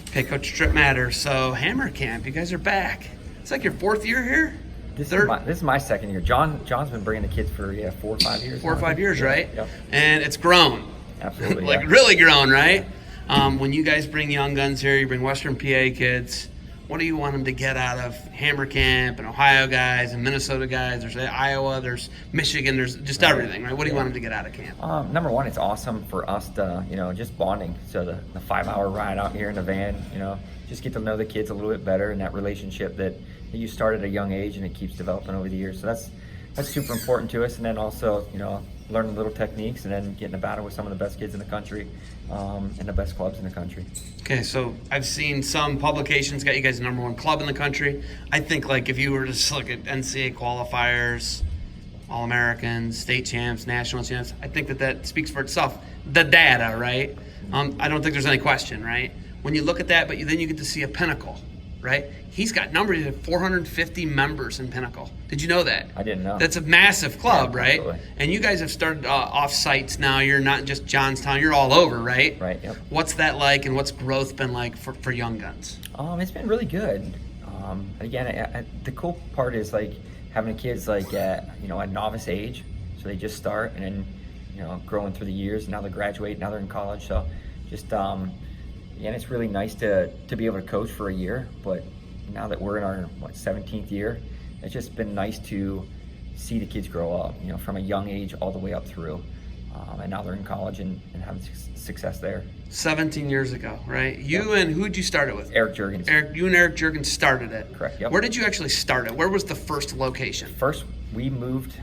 Okay, Coach Trip Matter. So Hammer Camp, you guys are back. It's like your 4th year here? This is my 2nd year. John's been bringing the kids for 4 or 5 years. 4 or 5 years, right? Yep. And it's grown. Absolutely. Like really grown, right? When you guys bring young guns here, you bring Western PA kids. What do you want them to get out of Hammer Camp and Ohio guys and Minnesota guys? There's Iowa, there's Michigan, there's just everything, right? What do you want them to get out of camp? Number one, it's awesome for us to, just bonding. So the 5-hour ride out here in the van, just get to know the kids a little bit better, and that relationship that you start at a young age and it keeps developing over the years. So that's super important to us. And then also, learning little techniques and then getting a battle with some of the best kids in the country and the best clubs in the country. Okay, so I've seen some publications got you guys the #1 club in the country. I think like if you were to just look at NCAA qualifiers, All-Americans, state champs, national champs, I think that speaks for itself. The data, right? I don't think there's any question, right? When you look at that, but then you get to see a Pinnacle, right? He's got numbers of 450 members in Pinnacle. Did you know that? I didn't know. That's a massive club, Yeah, right? absolutely. And you guys have started off sites now. You're not just Johnstown. You're all over, right? Right, yep. What's that like, and what's growth been like for young guns? It's been really good. Again, the cool part is like having the kids like at a novice age, so they just start and then growing through the years. Now they graduate. Now they're in college. So just it's really nice to be able to coach for a year. But now that we're in our 17th year, it's just been nice to see the kids grow up. From a young age all the way up through. And now they're in college and having success there. 17 years ago, right? You and who'd you start it with? Eric Juergens. You and Eric Juergens started it. Correct, yep. Where did you actually start it? Where was the first location? First, we moved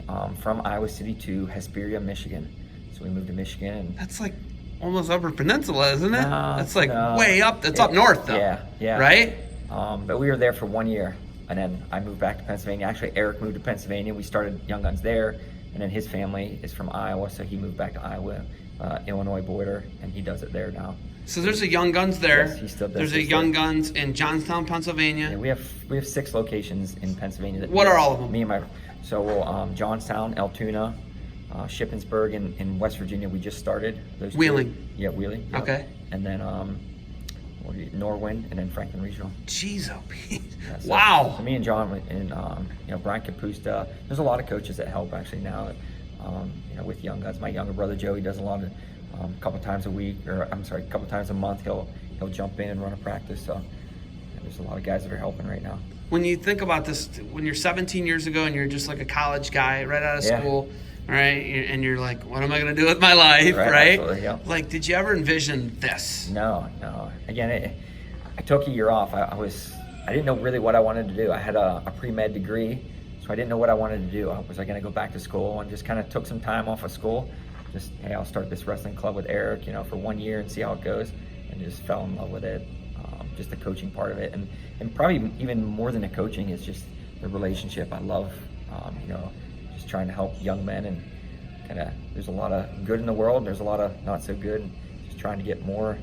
from Iowa City to Hesperia, Michigan. So we moved to Michigan. And That's like almost Upper Peninsula, isn't it? That's like no. way up. That's up north, though. Yeah. Right? But we were there for 1 year, and then I moved back to Pennsylvania. Actually, Eric moved to Pennsylvania. We started Young Guns there, and then his family is from Iowa, so he moved back to Iowa, Illinois border, and he does it there now. So there's a Young Guns there. Yes, he still does. There's a Young Guns in Johnstown, Pennsylvania. Yeah, we have 6 locations in Pennsylvania. What are all of them? Me and my Johnstown, Altoona, Shippensburg in West Virginia. We just started those. Wheeling. 2. Yeah, Wheeling. Yep. Okay. And then Norwin, and then Franklin Regional. Jeez, oh, Pete. Yeah, so, Wow. So me and John and Brian Capusta. There's a lot of coaches that help actually now. With Young Guns. My younger brother Joey does a lot of a couple times a month. He'll jump in and run a practice. So there's a lot of guys that are helping right now. When you think about this, when you're 17 years ago and you're just like a college guy right out of school, right? And you're like, what am I going to do with my life, right? Absolutely, yeah. Like, did you ever envision this? No. Again, I took a year off. I didn't know really what I wanted to do. I had a pre-med degree, so I didn't know what I wanted to do. Was I going to go back to school? And just kind of took some time off of school. Just, hey, I'll start this wrestling club with Eric, for 1 year and see how it goes. And just fell in love with it. Just the coaching part of it. And probably even more than the coaching is just the relationship. I love, just trying to help young men, and kind of, there's a lot of good in the world. And there's a lot of not so good. And just trying to get more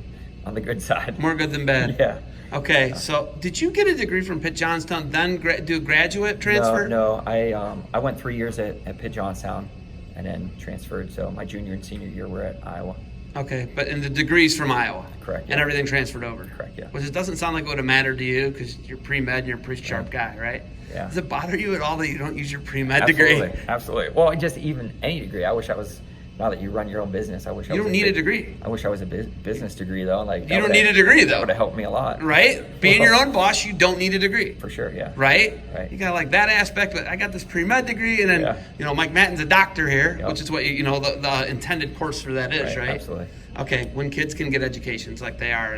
on the good side. More good than bad. Yeah. Okay, so did you get a degree from Pitt Johnstown, then do a graduate transfer? No. I went 3 years at Pitt Johnstown and then transferred. So my junior and senior year were at Iowa. Okay, but in the degrees from Iowa. Correct. And everything transferred over. Correct, yeah. Which it doesn't sound like it would have mattered to you because you're pre-med and you're a pretty sharp guy, right? Yeah. Does it bother you at all that you don't use your pre-med degree? Absolutely. Well, just even any degree. I wish I was. Now that you run your own business, I wish I was. You don't need a degree. I wish I was a business degree though. Like you don't need a degree though. That would have helped me a lot. Right? Being your own boss, you don't need a degree. For sure, yeah. Right? Right. You got like that aspect, but I got this pre-med degree, and then Mike Mattin's a doctor here, which is what the intended course for that is, right? Absolutely. Okay, when kids can get educations like they are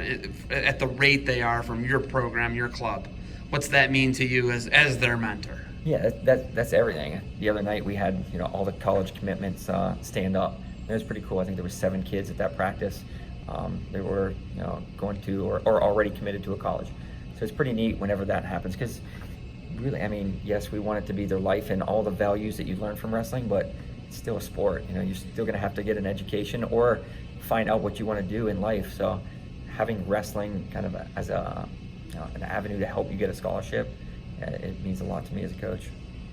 at the rate they are from your program, your club, what's that mean to you as their mentor? Yeah, that's everything. The other night we had all the college commitments stand up. It was pretty cool. I think there were 7 kids at that practice. They were going to or already committed to a college. So it's pretty neat whenever that happens, because really, I mean, yes, we want it to be their life and all the values that you learn from wrestling, but it's still a sport. You're still going to have to get an education or find out what you want to do in life. So having wrestling kind of as an avenue to help you get a scholarship, it means a lot to me as a coach.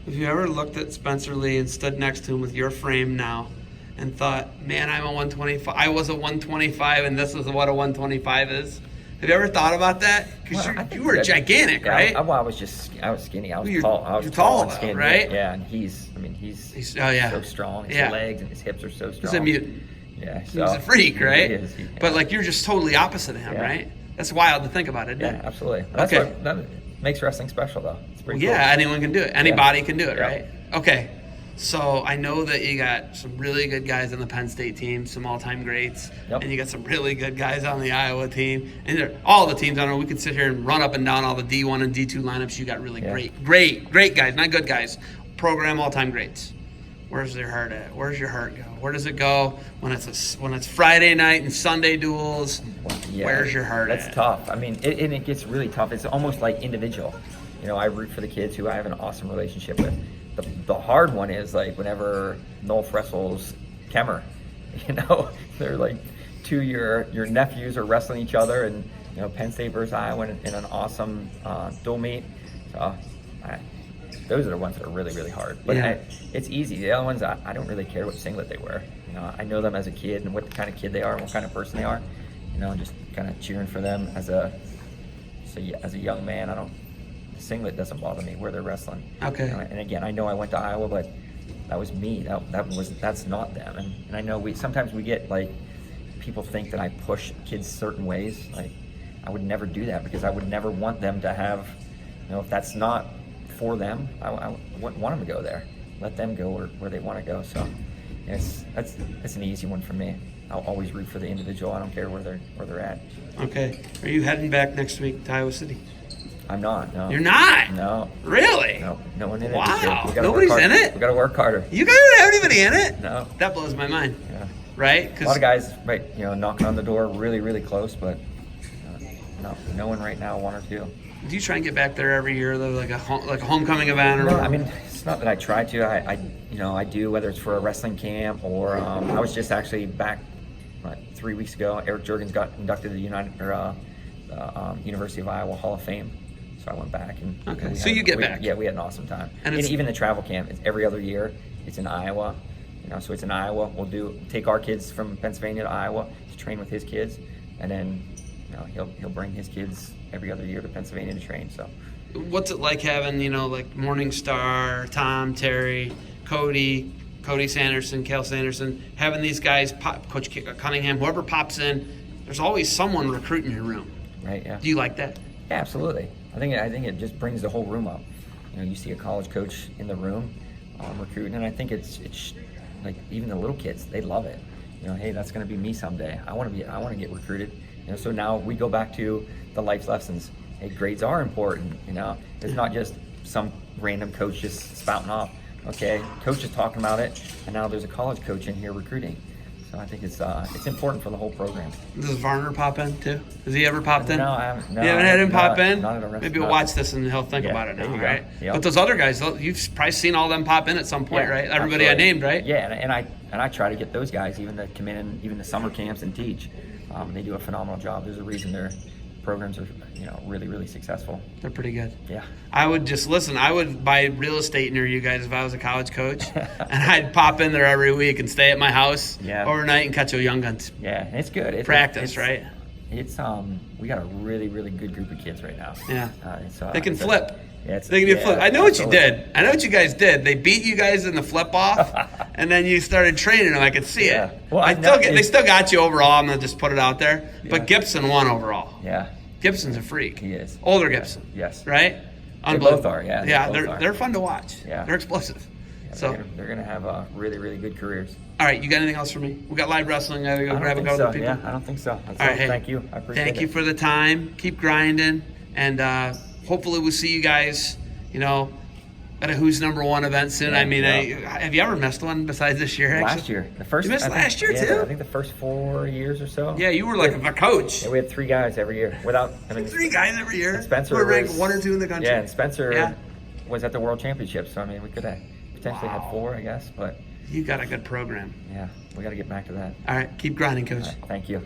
Have you ever looked at Spencer Lee and stood next to him with your frame now and thought, man, I'm a 125. I was a 125, and this is what a 125 is? Have you ever thought about that? Because Well, you were gigantic, yeah, right? I was skinny. I was You're- tall. I was you're tall tall and though, skinny. right? Yeah, and he's oh yeah, so strong. His Yeah. legs and his hips are so strong. he's a mutant. Yeah, He's a freak, he right? is. But like you're just totally opposite of him, Yeah. right? That's wild to think about, isn't yeah, it? absolutely. That's Okay. what that makes wrestling special, though. It's pretty Yeah, cool. anyone can do it. Anybody can do it, Yeah. right? Okay. So I know that you got some really good guys on the Penn State team, some all-time greats, Yep. and you got some really good guys on the Iowa team, and all the teams. I don't know. We could sit here and run up and down all the D1 and D2 lineups. You got really Yeah. great guys, not good guys. Program all-time greats. Where's their heart at? Where's your heart go? Where does it go when it's Friday night and Sunday duels? Yeah, Where's your heart That's at? tough. I mean, it gets really tough. It's almost like individual. You know, I root for the kids who I have an awesome relationship with. The hard one is like whenever Nolf wrestles Kemmer. You know, they're like your nephews are wrestling each other, and you know, Penn State versus Iowa in an awesome dual meet. So those are the ones that are really, really hard. But Yeah. it's easy. The other ones, I don't really care what singlet they wear. You know, I know them as a kid and what kind of kid they are and what kind of person they are. You know, just kind of cheering for them as a young man. The singlet doesn't bother me where they're wrestling. Okay. You know, and again, I know I went to Iowa, but that was me. That's not them. And I know sometimes we get like people think that I push kids certain ways. Like I would never do that because I would never want them to have, you know, if that's not for them, I wouldn't want them to go there. Let them go where they want to go. So that's an easy one for me. I'll always root for the individual. I don't care where they're at. Okay. Are you heading back next week to Iowa City? I'm not. No. You're not? No. Really? No one in it. Wow. this year. We gotta Nobody's work harder. in it? We got to work harder. You guys don't have anybody in it? No. That blows my mind. Yeah. Right? A lot of guys, right, you know, knocking on the door, really, really close, but no one right now, one or two. Do you try and get back there every year, though, like a homecoming event? Or No, I mean, it's not that I try to. I do, whether it's for a wrestling camp or I was just actually back 3 weeks ago. Eric Juergens got inducted to the University of Iowa Hall of Fame, so I went back and. Okay, we so you get back. Yeah, we had an awesome time. And even the travel camp, it's every other year. It's in Iowa, you know. So it's in Iowa. We'll take our kids from Pennsylvania to Iowa to train with his kids, and then you know he'll bring his kids every other year to Pennsylvania to train. So. What's it like having, you know, like Morningstar, Tom, Terry, Cody Sanderson, Cal Sanderson, having these guys, Coach Cunningham, whoever pops in, there's always someone recruiting your room. Right. Yeah. Do you like that? Yeah, absolutely. I think it just brings the whole room up. You know, you see a college coach in the room recruiting, and I think it's like even the little kids, they love it. You know, hey, that's going to be me someday. I want to get recruited. You know, so now we go back to the life lessons. Hey, grades are important. You know, it's not just some random coach just spouting off. Okay, coach is talking about it, and now there's a college coach in here recruiting. So I think it's important for the whole program. Does Varner pop in too? Has he ever popped in? No, I haven't. No, You haven't had him pop not- in? not at a Maybe we'll restaurant. watch this and he'll think Yeah, about it there now, you go. right? Yep. But those other guys, you've probably seen all them pop in at some point, Yeah, right? Everybody I absolutely. named, right? Yeah, and I try to get those guys even to come in and even the summer camps and teach. They do a phenomenal job. There's a reason their programs are, you know, really, really successful. They're pretty good. Yeah. I would buy real estate near you guys if I was a college coach, and I'd pop in there every week and stay at my house overnight and catch a young guns. Yeah, and it's good. Practice, right? It's we got a really, really good group of kids right now. Yeah. So They can flip. Yeah, They can do flip. I know what you absolutely. did. I know what you guys did. They beat you guys in the flip off, and then you started training them. I could see Yeah. it. Well, They still got you overall. I'm gonna just put it out there. Yeah. But Gibson won overall. Yeah. Gibson's a freak. He is. Older Yeah. Gibson. Yes. Right? They both are, yeah. Yeah, They both are. they're fun to watch. Yeah. They're explosive. Yeah, So, they're gonna have really, really good careers. all right, you got anything else for me? We got live wrestling. I gotta go I grab a don't couple think of so. people. Yeah, I don't think so. That's All right, hey, thank you. I appreciate it. Thank you for the time. Keep grinding, and hopefully we'll see you guys, you know, at a Who's Number One event soon. Yeah, I mean, yeah. have you ever missed one besides this year? Actually? Last year, the first. You missed I think- last year, yeah, too? I think the first 4 years or so. Yeah, you were like a coach. Yeah, we had 3 guys every year. Three guys every year. And Spencer We're ranked was- 1 or 2 in the country. Yeah, and Spencer Yeah. was at the World Championships. So I mean, we could have potentially Wow. had 4, I guess. But You got a good program. yeah, we got to get back to that. All right, keep grinding, coach. All right, thank you.